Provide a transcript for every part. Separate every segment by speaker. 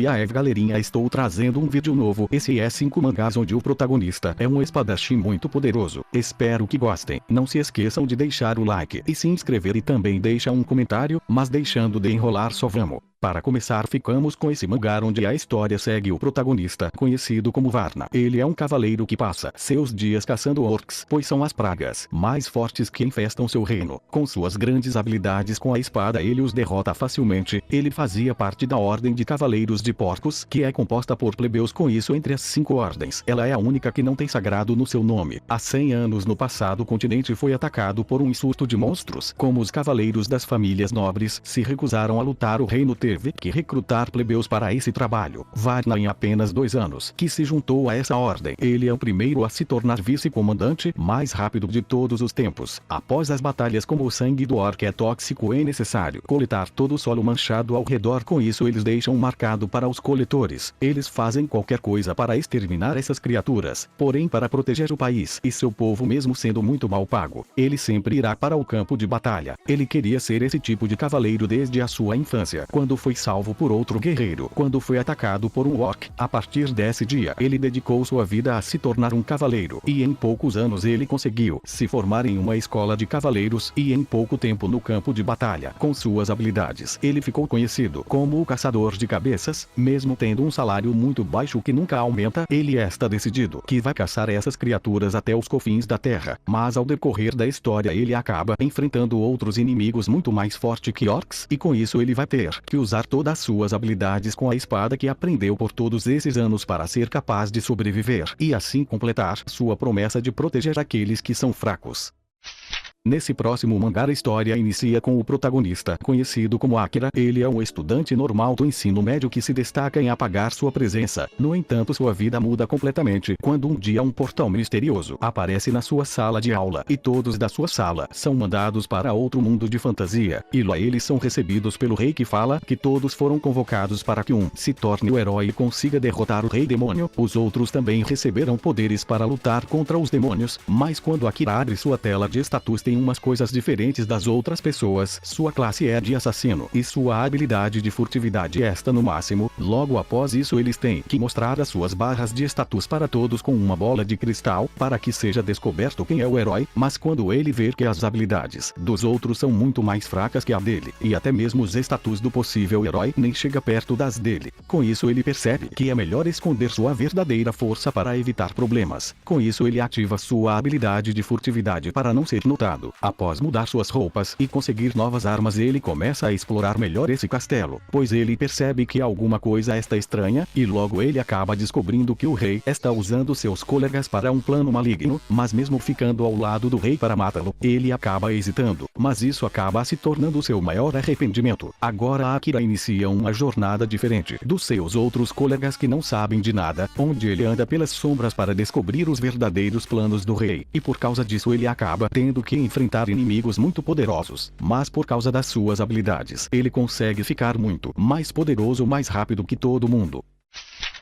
Speaker 1: E aí galerinha, estou trazendo um vídeo novo. Esse é 5 mangás onde o protagonista é um espadachim muito poderoso. Espero que gostem. Não se esqueçam de deixar o like e se inscrever e também deixa um comentário, mas deixando de enrolar só vamos. Para começar, ficamos com esse mangá onde a história segue o protagonista, conhecido como Varna. Ele é um cavaleiro que passa seus dias caçando orcs, pois são as pragas mais fortes que infestam seu reino. Com suas grandes habilidades com a espada ele os derrota facilmente. Ele fazia parte da Ordem de Cavaleiros de Porcos, que é composta por plebeus. Com isso, entre as 5 ordens, ela é a única que não tem sagrado no seu nome. Há 100 anos no passado o continente foi atacado por um surto de monstros. Como os cavaleiros das famílias nobres se recusaram a lutar, o reino teve que recrutar plebeus para esse trabalho. Varna, em apenas 2 anos, que se juntou a essa ordem. Ele é o primeiro a se tornar vice-comandante mais rápido de todos os tempos. Após as batalhas, como o sangue do orc é tóxico, é necessário coletar todo o solo manchado ao redor. Com isso eles deixam marcado para os coletores. Eles fazem qualquer coisa para exterminar essas criaturas. Porém, para proteger o país e seu povo, mesmo sendo muito mal pago, ele sempre irá para o campo de batalha. Ele queria ser esse tipo de cavaleiro desde a sua infância, quando foi salvo por outro guerreiro quando foi atacado por um orc. A partir desse dia ele dedicou sua vida a se tornar um cavaleiro, e em poucos anos ele conseguiu se formar em uma escola de cavaleiros, e em pouco tempo no campo de batalha. Com suas habilidades ele ficou conhecido como o caçador de cabeças. Mesmo tendo um salário muito baixo que nunca aumenta, ele está decidido que vai caçar essas criaturas até os confins da terra. Mas ao decorrer da história ele acaba enfrentando outros inimigos muito mais fortes que orcs, e com isso ele vai ter que usar todas as suas habilidades com a espada que aprendeu por todos esses anos para ser capaz de sobreviver e assim completar sua promessa de proteger aqueles que são fracos. Nesse próximo mangá a história inicia com o protagonista, conhecido como Akira. Ele é um estudante normal do ensino médio que se destaca em apagar sua presença. No entanto, sua vida muda completamente quando um dia um portal misterioso aparece na sua sala de aula, e todos da sua sala são mandados para outro mundo de fantasia. E lá eles são recebidos pelo rei, que fala que todos foram convocados para que um se torne o herói e consiga derrotar o rei demônio. Os outros também receberão poderes para lutar contra os demônios, mas quando Akira abre sua tela de status tem umas coisas diferentes das outras pessoas. Sua classe é de assassino e sua habilidade de furtividade está no máximo. Logo após isso eles têm que mostrar as suas barras de status para todos com uma bola de cristal, para que seja descoberto quem é o herói. Mas quando ele vê que as habilidades dos outros são muito mais fracas que a dele, e até mesmo os status do possível herói nem chega perto das dele, com isso ele percebe que é melhor esconder sua verdadeira força para evitar problemas. Com isso ele ativa sua habilidade de furtividade para não ser notado. Após mudar suas roupas e conseguir novas armas, ele começa a explorar melhor esse castelo, pois ele percebe que alguma coisa está estranha, e logo ele acaba descobrindo que o rei está usando seus colegas para um plano maligno. Mas mesmo ficando ao lado do rei para matá-lo, ele acaba hesitando, mas isso acaba se tornando seu maior arrependimento. Agora Akira inicia uma jornada diferente dos seus outros colegas que não sabem de nada, onde ele anda pelas sombras para descobrir os verdadeiros planos do rei, e por causa disso ele acaba tendo que enfrentar inimigos muito poderosos. Mas por causa das suas habilidades ele consegue ficar muito mais poderoso mais rápido que todo mundo.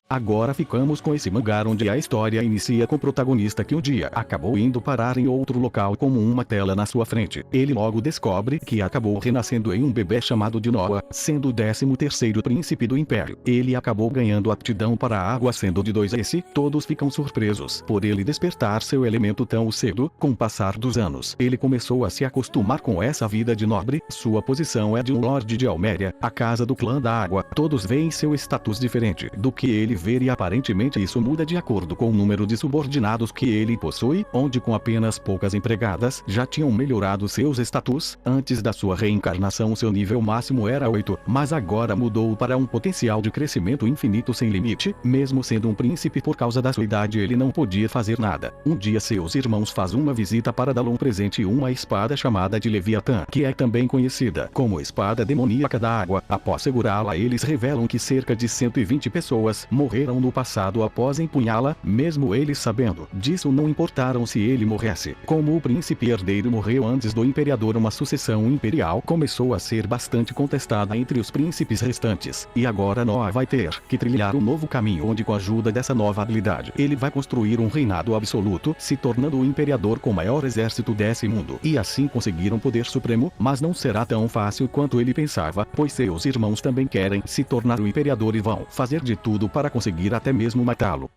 Speaker 1: Agora ficamos com esse mangá onde a história inicia com o protagonista que um dia acabou indo parar em outro local com uma tela na sua frente. Ele logo descobre que acabou renascendo em um bebê chamado de Noah, sendo o 13º príncipe do império. Ele acabou ganhando aptidão para a água, sendo de 2 esse. Todos ficam surpresos por ele despertar seu elemento tão cedo. Com o passar dos anos, ele começou a se acostumar com essa vida de nobre. Sua posição é de um lorde de Alméria, a casa do clã da água. Todos veem seu status diferente do que ele ver, e aparentemente isso muda de acordo com o número de subordinados que ele possui, onde com apenas poucas empregadas já tinham melhorado seus status. Antes da sua reencarnação seu nível máximo era 8, mas agora mudou para um potencial de crescimento infinito sem limite. Mesmo sendo um príncipe, por causa da sua idade ele não podia fazer nada. Um dia seus irmãos fazem uma visita para dar um presente, uma espada chamada de Leviatã, que é também conhecida como espada demoníaca da água. Após segurá-la eles revelam que cerca de 120 pessoas morreram morreram no passado após empunhá-la, mesmo eles sabendo disso não importaram se ele morresse. Como o príncipe herdeiro morreu antes do imperador, uma sucessão imperial começou a ser bastante contestada entre os príncipes restantes, e agora Noah vai ter que trilhar um novo caminho onde, com a ajuda dessa nova habilidade, ele vai construir um reinado absoluto, se tornando o imperador com o maior exército desse mundo, e assim conseguir um poder supremo, mas não será tão fácil quanto ele pensava, pois seus irmãos também querem se tornar o imperador e vão fazer de tudo para conseguir até mesmo matá-lo.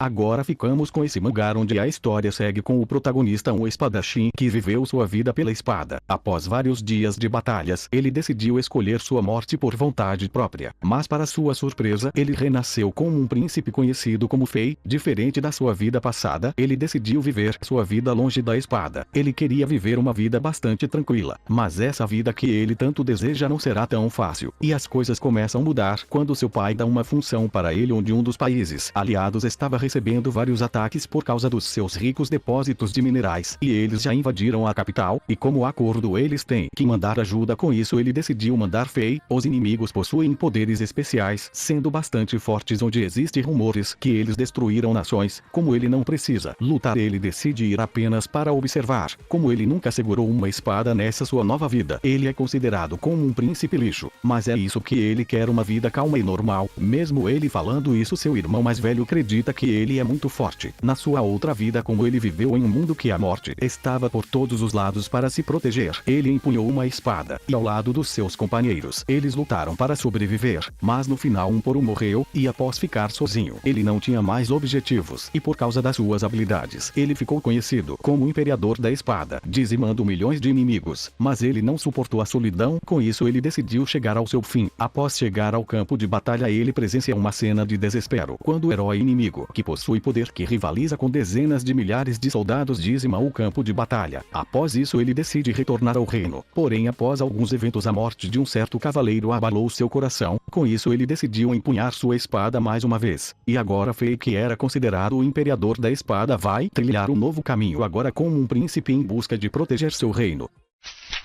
Speaker 1: Agora ficamos com esse mangá onde a história segue com o protagonista, um espadachim que viveu sua vida pela espada. Após vários dias de batalhas, ele decidiu escolher sua morte por vontade própria. Mas para sua surpresa, ele renasceu como um príncipe conhecido como Fei. Diferente da sua vida passada, ele decidiu viver sua vida longe da espada. Ele queria viver uma vida bastante tranquila. Mas essa vida que ele tanto deseja não será tão fácil. E as coisas começam a mudar quando seu pai dá uma função para ele onde um dos países aliados estava recebendo vários ataques por causa dos seus ricos depósitos de minerais, e eles já invadiram a capital, e como acordo eles têm que mandar ajuda. Com isso ele decidiu mandar Fei. Os inimigos possuem poderes especiais, sendo bastante fortes, onde existem rumores que eles destruíram nações. Como ele não precisa lutar, ele decide ir apenas para observar. Como ele nunca segurou uma espada nessa sua nova vida, ele é considerado como um príncipe lixo, mas é isso que ele quer, uma vida calma e normal. Mesmo ele falando isso, seu irmão mais velho acredita que ele é muito forte. Na sua outra vida, como ele viveu em um mundo que a morte estava por todos os lados para se proteger, ele empunhou uma espada, e ao lado dos seus companheiros, eles lutaram para sobreviver, mas no final um por um morreu, e após ficar sozinho, ele não tinha mais objetivos, e por causa das suas habilidades, ele ficou conhecido como o Imperador da Espada, dizimando milhões de inimigos. Mas ele não suportou a solidão, com isso ele decidiu chegar ao seu fim. Após chegar ao campo de batalha, ele presencia uma cena de desespero, quando o herói inimigo, que possui poder que rivaliza com dezenas de milhares de soldados, dizima o campo de batalha. Após isso ele decide retornar ao reino. Porém, após alguns eventos, a morte de um certo cavaleiro abalou seu coração. Com isso ele decidiu empunhar sua espada mais uma vez. E agora Fei, que era considerado o Imperador da Espada, vai trilhar um novo caminho, agora como um príncipe em busca de proteger seu reino.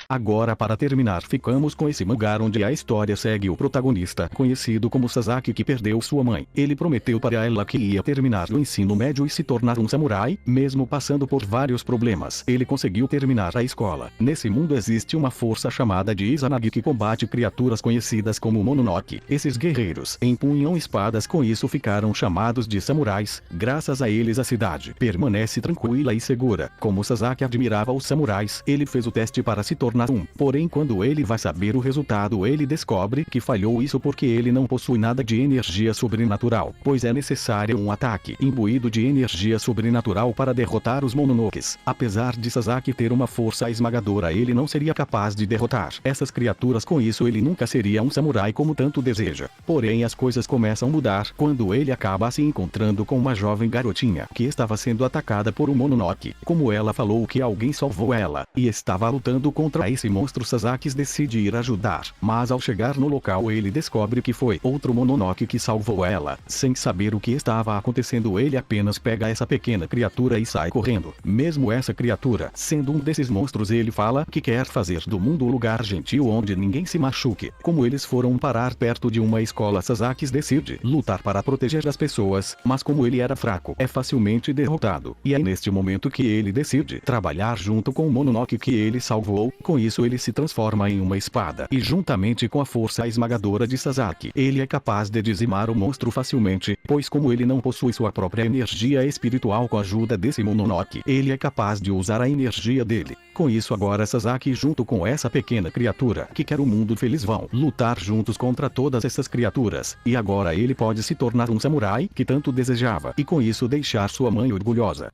Speaker 1: Agora, para terminar, ficamos com esse mangá onde a história segue o protagonista, conhecido como Sasaki, que perdeu sua mãe. Ele prometeu para ela que ia terminar o ensino médio e se tornar um samurai, mesmo passando por vários problemas. Ele conseguiu terminar a escola. Nesse mundo existe uma força chamada de Izanagi que combate criaturas conhecidas como Mononoke. Esses guerreiros empunham espadas, com isso ficaram chamados de samurais. Graças a eles a cidade permanece tranquila e segura. Como Sasaki admirava os samurais, ele fez o teste para se tornar porém, quando ele vai saber o resultado, ele descobre que falhou, isso porque ele não possui nada de energia sobrenatural, pois é necessário um ataque imbuído de energia sobrenatural para derrotar os Mononokes. Apesar de Sasaki ter uma força esmagadora, ele não seria capaz de derrotar essas criaturas, com isso ele nunca seria um samurai como tanto deseja. Porém, as coisas começam a mudar quando ele acaba se encontrando com uma jovem garotinha que estava sendo atacada por um Mononoke. Como ela falou que alguém salvou ela e estava lutando contra esse monstro, Sasaki decide ir ajudar, mas ao chegar no local ele descobre que foi outro Mononoke que salvou ela. Sem saber o que estava acontecendo, ele apenas pega essa pequena criatura e sai correndo. Mesmo essa criatura sendo um desses monstros, ele fala que quer fazer do mundo um lugar gentil onde ninguém se machuque. Como eles foram parar perto de uma escola, Sasaki decide lutar para proteger as pessoas, mas como ele era fraco, é facilmente derrotado. E é neste momento que ele decide trabalhar junto com o Mononoke que ele salvou. Com isso ele se transforma em uma espada, e juntamente com a força esmagadora de Sasaki, ele é capaz de dizimar o monstro facilmente, pois como ele não possui sua própria energia espiritual, com a ajuda desse Mononoke, ele é capaz de usar a energia dele. Com isso agora Sasaki, junto com essa pequena criatura que quer o mundo feliz, vão lutar juntos contra todas essas criaturas, e agora ele pode se tornar um samurai que tanto desejava, e com isso deixar sua mãe orgulhosa.